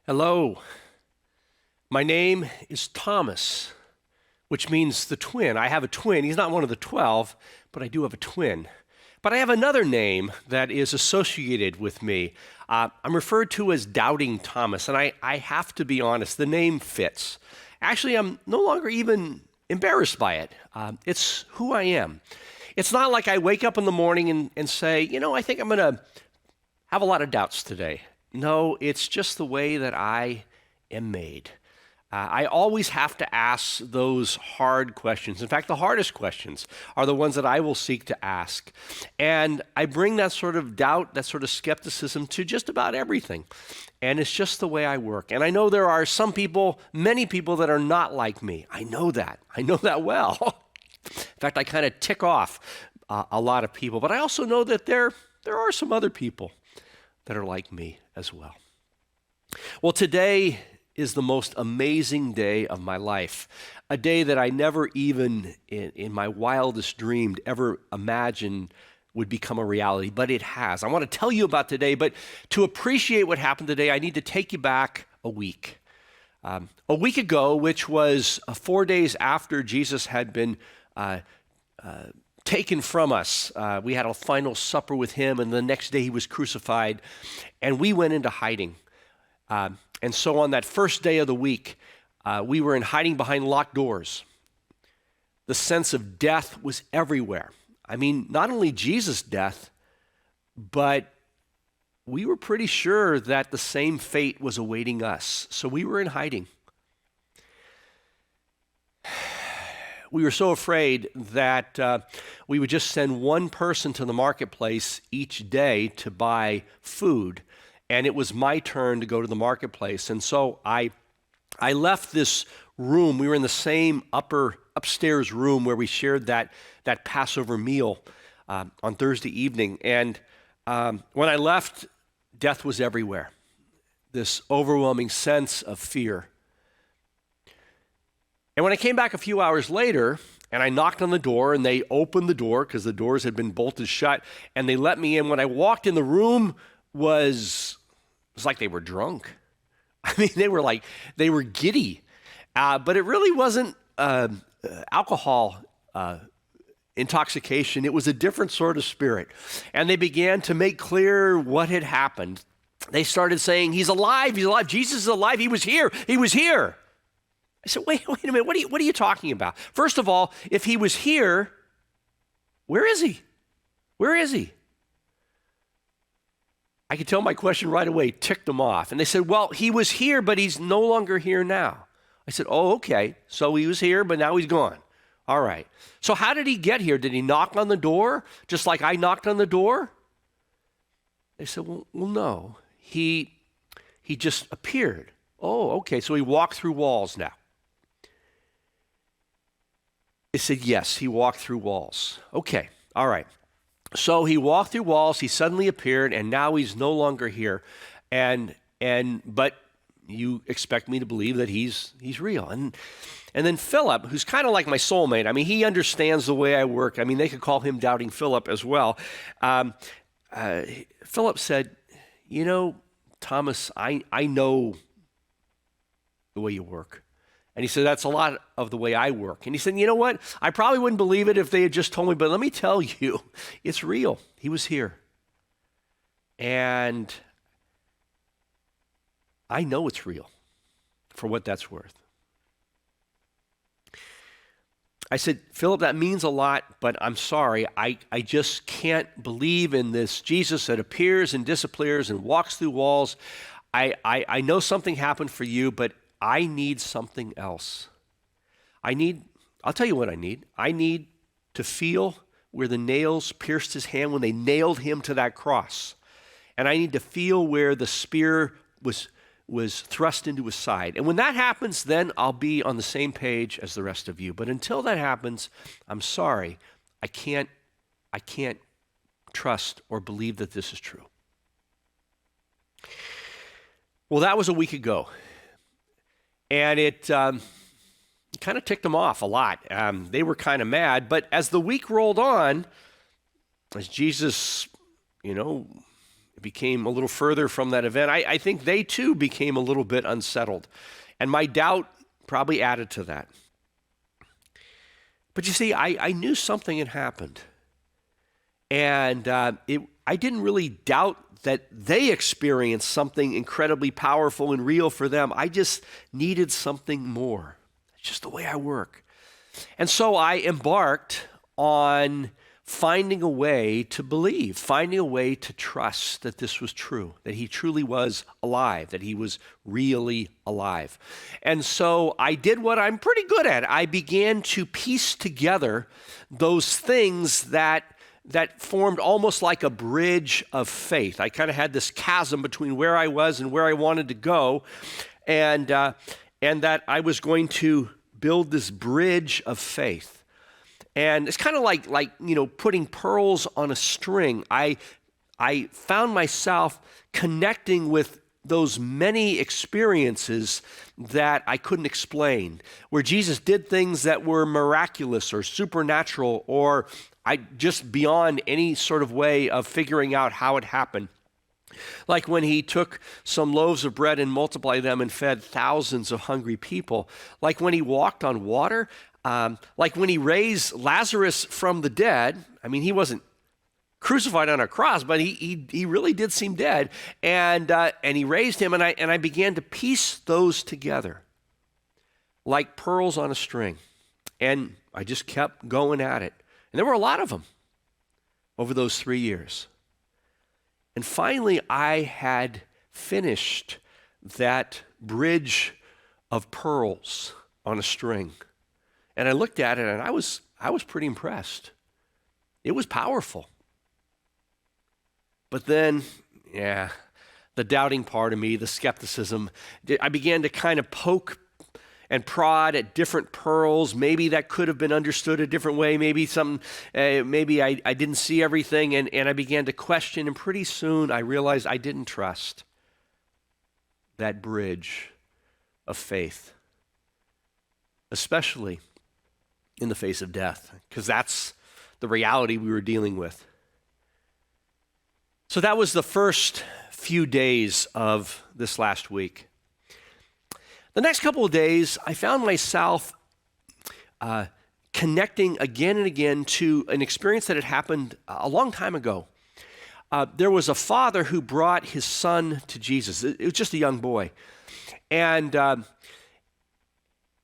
Hello, my name is Thomas, which means the twin. I have a twin. He's not one of the 12, but I do have a twin. But I have another name that is associated with me. I'm referred to as Doubting Thomas, and I have to be honest, the name fits. Actually, I'm no longer even embarrassed by it. It's who I am. It's not like I wake up in the morning and say, I think I'm going to have a lot of doubts today. No, it's just the way that I am made. I always have to ask those hard questions. In fact, the hardest questions are the ones that I will seek to ask. And I bring that sort of doubt, that sort of skepticism to just about everything. And it's just the way I work. And I know there are some people, many people that are not like me. I know that. I know that well. In fact, I kind of tick off a lot of people. But I also know that there are some other people that are like me as well. Well, today is the most amazing day of my life, a day that I never even in my wildest dream ever imagined would become a reality, but it has. I want to tell you about today, but to appreciate what happened today, I need to take you back a week. A week ago, which was 4 days after Jesus had been taken from us. We had a final supper with him, and the next day he was crucified, and we went into hiding. And so on that first day of the week, we were in hiding behind locked doors. The sense of death was everywhere. I mean, not only Jesus' death, but we were pretty sure that the same fate was awaiting us. So we were in hiding. We were so afraid that we would just send one person to the marketplace each day to buy food, and it was my turn to go to the marketplace. And so I left this room. We were in the same upstairs room where we shared that Passover meal on Thursday evening. And when I left, death was everywhere. This overwhelming sense of fear. And when I came back a few hours later, and I knocked on the door, and they opened the door because the doors had been bolted shut, and they let me in. When I walked in, the room was like they were drunk. I mean, they were giddy. But it really wasn't alcohol intoxication. It was a different sort of spirit. And they began to make clear what had happened. They started saying, he's alive, Jesus is alive, he was here. I said, wait a minute, what are you talking about? First of all, if he was here, where is he? Where is he? I could tell my question right away ticked them off. And they said, well, he was here, but he's no longer here now. I said, oh, okay. So he was here, but now he's gone. All right. So how did he get here? Did he knock on the door just like I knocked on the door? They said, well no. He just appeared. Oh, okay. So he walked through walls now. They said, yes, he walked through walls. Okay. All right. So he walked through walls, he suddenly appeared, and now he's no longer here. But you expect me to believe that he's real. And then Philip, who's kind of like my soulmate, I mean, he understands the way I work. I mean, they could call him Doubting Philip as well. Philip said, Thomas, I know the way you work. And he said, that's a lot of the way I work. And he said, you know what? I probably wouldn't believe it if they had just told me, but let me tell you, it's real. He was here. And I know it's real for what that's worth. I said, Philip, that means a lot, but I'm sorry. I just can't believe in this Jesus that appears and disappears and walks through walls. I know something happened for you, but I need something else. I'll tell you what I need. I need to feel where the nails pierced his hand when they nailed him to that cross. And I need to feel where the spear was thrust into his side. And when that happens, then I'll be on the same page as the rest of you. But until that happens, I'm sorry. I can't trust or believe that this is true. Well, that was a week ago. And it kind of ticked them off a lot. They were kind of mad. But as the week rolled on, as Jesus, became a little further from that event, I think they too became a little bit unsettled. And my doubt probably added to that. But you see, I knew something had happened. And I didn't really doubt that they experienced something incredibly powerful and real for them. I just needed something more. It's just the way I work. And so I embarked on finding a way to believe, finding a way to trust that this was true, that he truly was alive, that he was really alive. And so I did what I'm pretty good at. I began to piece together those things that formed almost like a bridge of faith. I kind of had this chasm between where I was and where I wanted to go, and that I was going to build this bridge of faith. And it's kind of like putting pearls on a string. I found myself connecting with those many experiences that I couldn't explain, where Jesus did things that were miraculous or supernatural or just beyond any sort of way of figuring out how it happened. Like when he took some loaves of bread and multiplied them and fed thousands of hungry people. Like when he walked on water. Like when he raised Lazarus from the dead. I mean, he wasn't crucified on a cross, but he really did seem dead. And he raised him, and I began to piece those together like pearls on a string. And I just kept going at it. And there were a lot of them over those 3 years. And finally, I had finished that bridge of pearls on a string. And I looked at it, and I was pretty impressed. It was powerful. But then, the doubting part of me, the skepticism, I began to kind of poke and prod at different pearls. Maybe that could have been understood a different way. Maybe maybe I didn't see everything, and I began to question. And pretty soon, I realized I didn't trust that bridge of faith, especially in the face of death, because that's the reality we were dealing with. So that was the first few days of this last week. The next couple of days, I found myself connecting again and again to an experience that had happened a long time ago. There was a father who brought his son to Jesus. It was just a young boy. And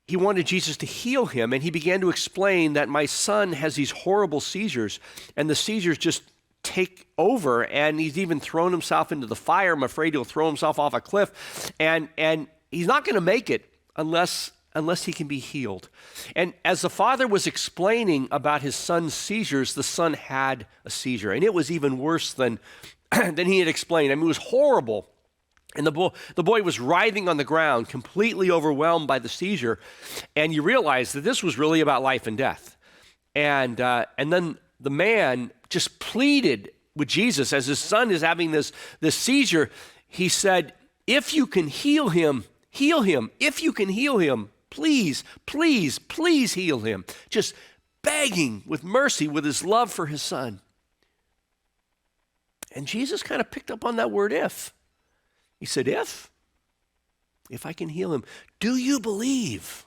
he wanted Jesus to heal him, and he began to explain that my son has these horrible seizures, and the seizures just take over, and he's even thrown himself into the fire. I'm afraid he'll throw himself off a cliff, and he's not going to make it unless he can be healed. And as the father was explaining about his son's seizures, the son had a seizure, and it was even worse than he had explained. I mean, it was horrible. And the boy was writhing on the ground, completely overwhelmed by the seizure. And you realize that this was really about life and death. And then the man just pleaded with Jesus as his son is having this seizure. He said, "If you can heal him, heal him. If you can heal him, please, please, please heal him." Just begging with mercy, with his love for his son. And Jesus kind of picked up on that word "if." He said, if I can heal him, do you believe?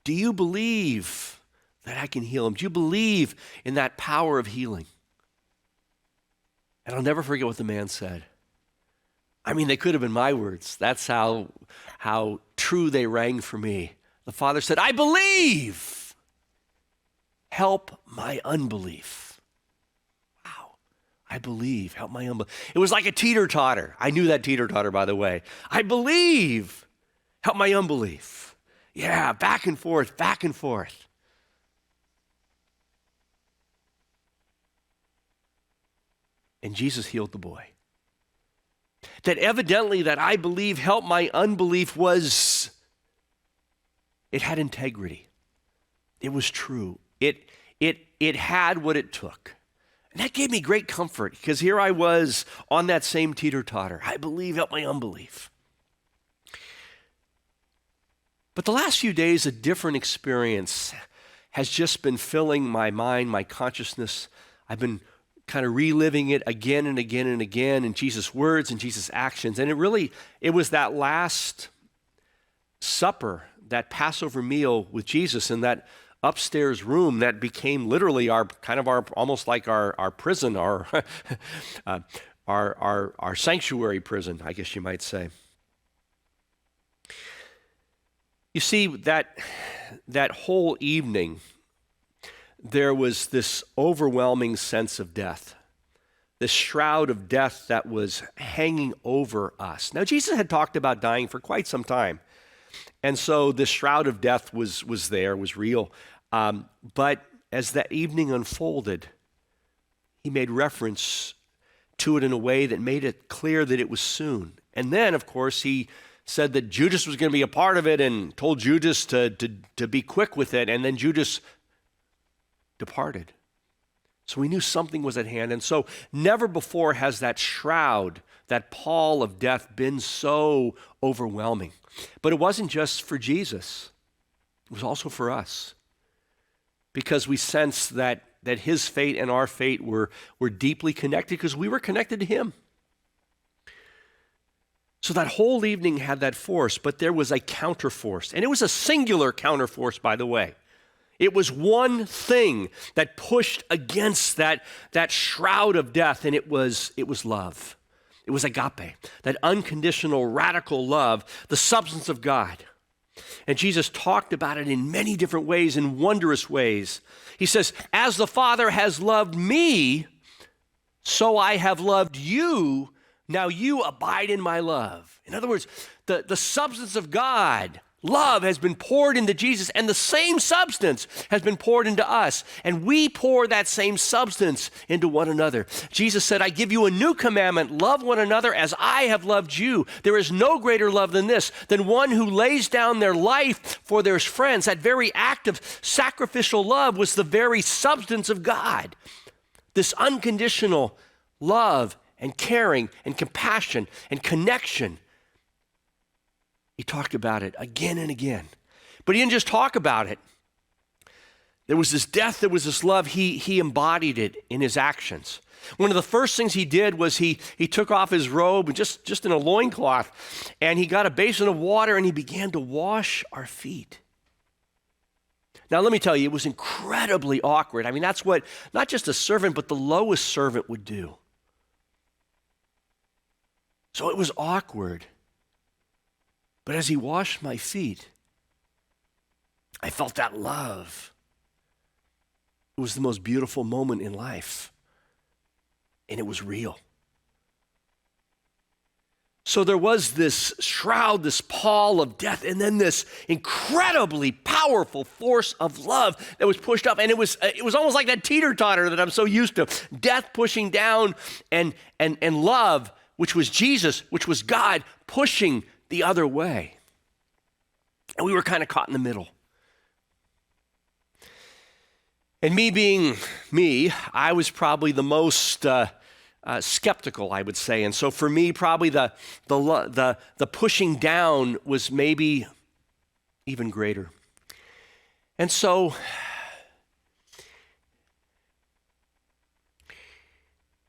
Do you believe that I can heal him? Do you believe in that power of healing? And I'll never forget what the man said. I mean, they could have been my words. That's how true they rang for me. The father said, "I believe. Help my unbelief." I believe, help my unbelief. It was like a teeter-totter. I knew that teeter-totter, by the way. I believe, help my unbelief. Yeah, back and forth, back and forth. And Jesus healed the boy. That evidently that I believe, help my unbelief it had integrity. It was true. It had what it took. And that gave me great comfort, because here I was on that same teeter-totter. I believe, help my unbelief. But the last few days, a different experience has just been filling my mind, my consciousness. I've been kind of reliving it again and again and again in Jesus' words and Jesus' actions. And it was that last supper, that Passover meal with Jesus in that upstairs room that became literally almost like our prison, our sanctuary prison, I guess you might say. You see, that whole evening, there was this overwhelming sense of death, this shroud of death that was hanging over us. Now, Jesus had talked about dying for quite some time, and so this shroud of death was there, was real. But as that evening unfolded, he made reference to it in a way that made it clear that it was soon. And then, of course, he said that Judas was going to be a part of it and told Judas to be quick with it, and then Judas departed. So we knew something was at hand. And so never before has that shroud, that pall of death been so overwhelming. But it wasn't just for Jesus. It was also for us. Because we sensed that his fate and our fate were deeply connected because we were connected to him. So that whole evening had that force, but there was a counterforce. And it was a singular counterforce, by the way. It was one thing that pushed against that shroud of death, and it was love. It was agape, that unconditional, radical love, the substance of God. And Jesus talked about it in many different ways, in wondrous ways. He says, as the Father has loved me, so I have loved you. Now you abide in my love. In other words, the substance of God, love, has been poured into Jesus, and the same substance has been poured into us. And we pour that same substance into one another. Jesus said, I give you a new commandment, love one another as I have loved you. There is no greater love than this, than one who lays down their life for their friends. That very act of sacrificial love was the very substance of God. This unconditional love and caring and compassion and connection. He talked about it again and again. But he didn't just talk about it. There was this death, there was this love. He embodied it in his actions. One of the first things he did was he took off his robe, just in a loincloth, and he got a basin of water and he began to wash our feet. Now, let me tell you, it was incredibly awkward. I mean, that's what not just a servant, but the lowest servant would do. So it was awkward. But as he washed my feet, I felt that love. It was the most beautiful moment in life. And it was real. So there was this shroud, this pall of death, and then this incredibly powerful force of love that was pushed up. And it was almost like that teeter-totter that I'm so used to. Death pushing down and love, which was Jesus, which was God, pushing the other way. And we were kind of caught in the middle. And me being me, I was probably the most skeptical, I would say. And so for me, probably the pushing down was maybe even greater. And so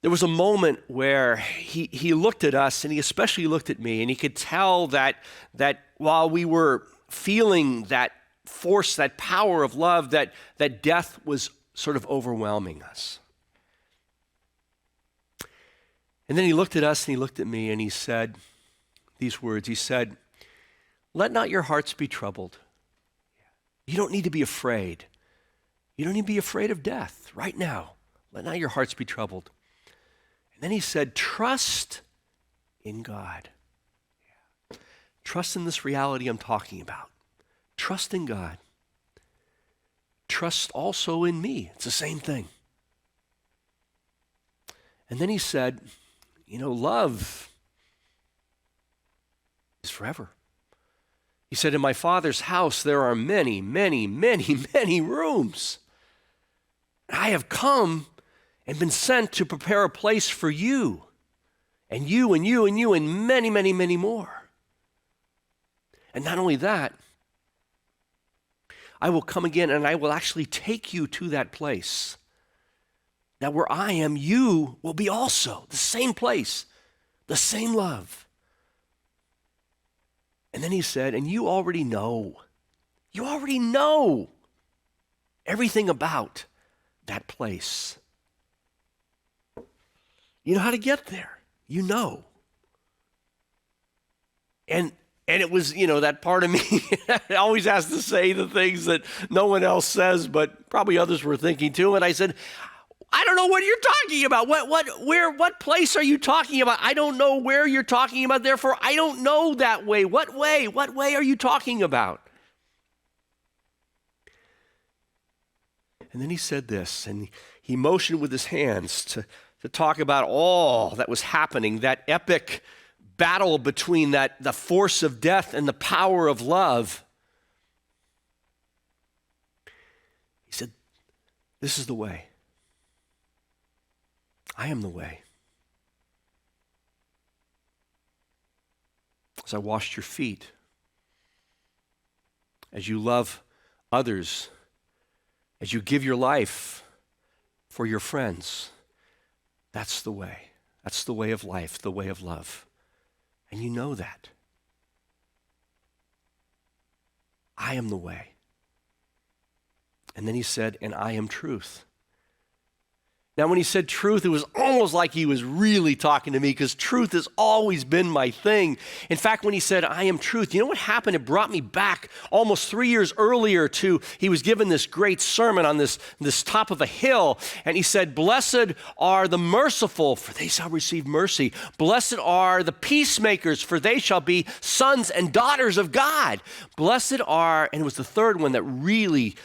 there was a moment where he looked at us, and he especially looked at me, and he could tell that while we were feeling that force, that power of love, that death was sort of overwhelming us. And then he looked at us and he looked at me and he said these words. He said, let not your hearts be troubled. You don't need to be afraid. You don't need to be afraid of death right now. Let not your hearts be troubled. And then he said, trust in God. Trust in this reality I'm talking about. Trust in God. Trust also in me. It's the same thing. And then he said, love is forever. He said, in my Father's house there are many, many, many, many rooms. I have come and been sent to prepare a place for you, and you, and you, and you, and many, many, many more. And not only that, I will come again and I will actually take you to that place. that where I am, you will be also. The same place, the same love. And then he said, and you already know everything about that place. You know how to get there. You know. And it was, that part of me always has to say the things that no one else says, but probably others were thinking too. And I said, I don't know what you're talking about. What place are you talking about? I don't know where you're talking about. Therefore, I don't know that way. What way? What way are you talking about? And then he said this, and he motioned with his hands to talk about all that was happening, that epic battle between the force of death and the power of love. He said, this is the way. I am the way. As I washed your feet, as you love others, as you give your life for your friends, that's the way. That's the way of life, the way of love. And you know that. I am the way. And then he said, and I am truth. Now, when he said truth, it was almost like he was really talking to me, because truth has always been my thing. In fact, when he said, I am truth, you know what happened? It brought me back almost 3 years earlier he was given this great sermon on this top of a hill, and he said, blessed are the merciful, for they shall receive mercy. Blessed are the peacemakers, for they shall be sons and daughters of God. Blessed are, and it was the third one that really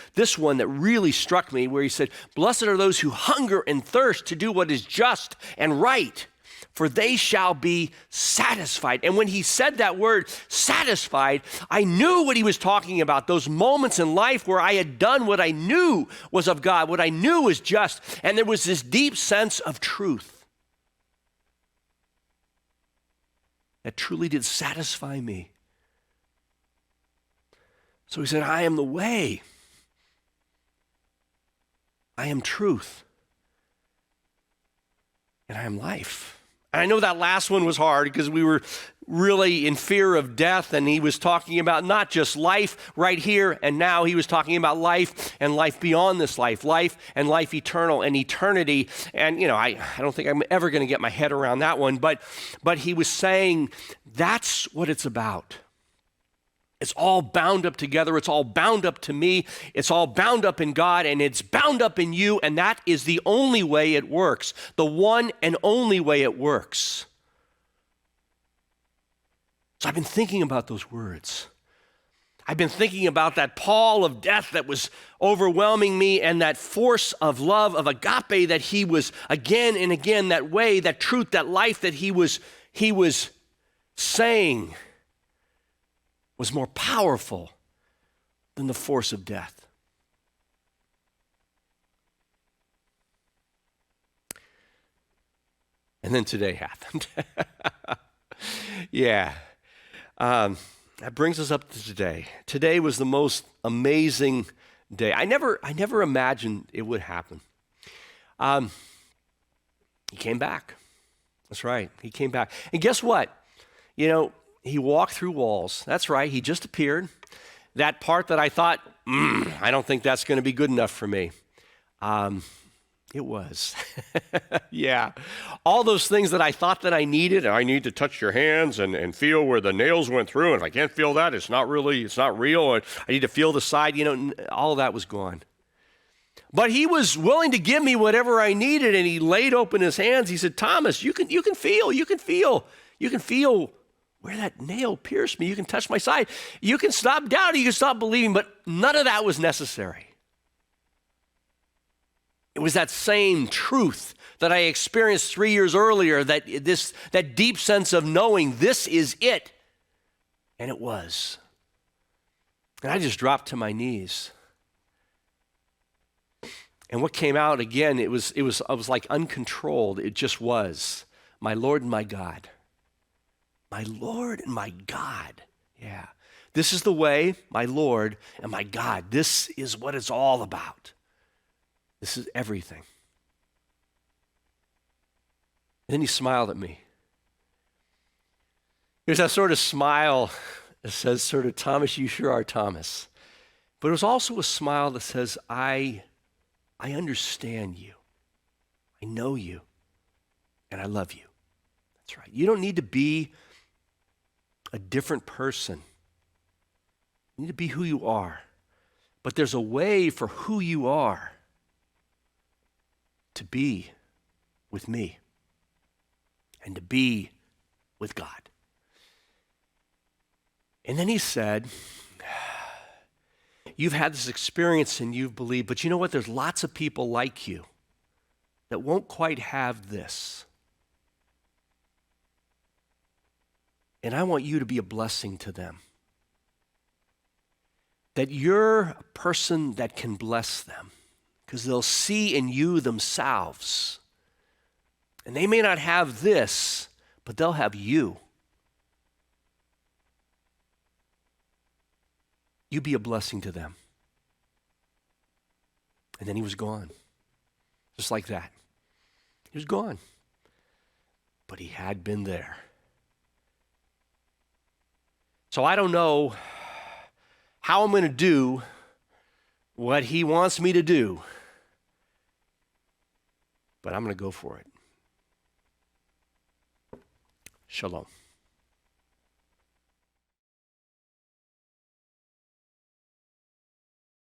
struck me, where he said, blessed are those who hunger and thirst to do what is just and right, for they shall be satisfied. And when he said that word, satisfied, I knew what he was talking about, those moments in life where I had done what I knew was of God, what I knew was just, and there was this deep sense of truth that truly did satisfy me. So he said, I am the way. I am truth. And I am life. And I know that last one was hard because we were really in fear of death, and he was talking about not just life right here and now. He was talking about life and life beyond this life and life eternal and eternity. And, I don't think I'm ever going to get my head around that one, but he was saying that's what it's about. It's all bound up together. It's all bound up to me. It's all bound up in God, and it's bound up in you, and that is the only way it works, the one and only way it works. So I've been thinking about those words. I've been thinking about that pall of death that was overwhelming me, and that force of love, of agape, that he was again and again, that way, that truth, that life that he was saying was more powerful than the force of death. And then today happened. Yeah. That brings us up to today. Today was the most amazing day. I never imagined it would happen. He came back. That's right. He came back. And guess what? He walked through walls. That's right. He just appeared. That part that I thought, I don't think that's going to be good enough for me. It was. Yeah. All those things that I thought that I needed. I need to touch your hands and feel where the nails went through. And if I can't feel that, it's not real. And I need to feel the side. All of that was gone. But he was willing to give me whatever I needed. And he laid open his hands. He said, Thomas, you can feel where that nail pierced me. You can touch my side. You can stop doubting. You can stop believing. But none of that was necessary. It was that same truth that I experienced 3 years earlier, that deep sense of knowing this is it. And it was. And I just dropped to my knees. And what came out again, I was like uncontrolled. It just was. My Lord and my God. My Lord and my God. Yeah. This is the way, my Lord and my God. This is what it's all about. This is everything. And then he smiled at me. There's that sort of smile that says, sort of, Thomas, you sure are Thomas. But it was also a smile that says, I understand you. I know you. And I love you. That's right. You don't need to be a different person. You need to be who you are. But there's a way for who you are to be with me and to be with God. And then he said, you've had this experience and you've believed, but you know what? There's lots of people like you that won't quite have this. And I want you to be a blessing to them. That you're a person that can bless them because they'll see in you themselves. And they may not have this, but they'll have you. You be a blessing to them. And then he was gone. Just like that. He was gone. But he had been there. So I don't know how I'm going to do what he wants me to do, but I'm going to go for it. Shalom.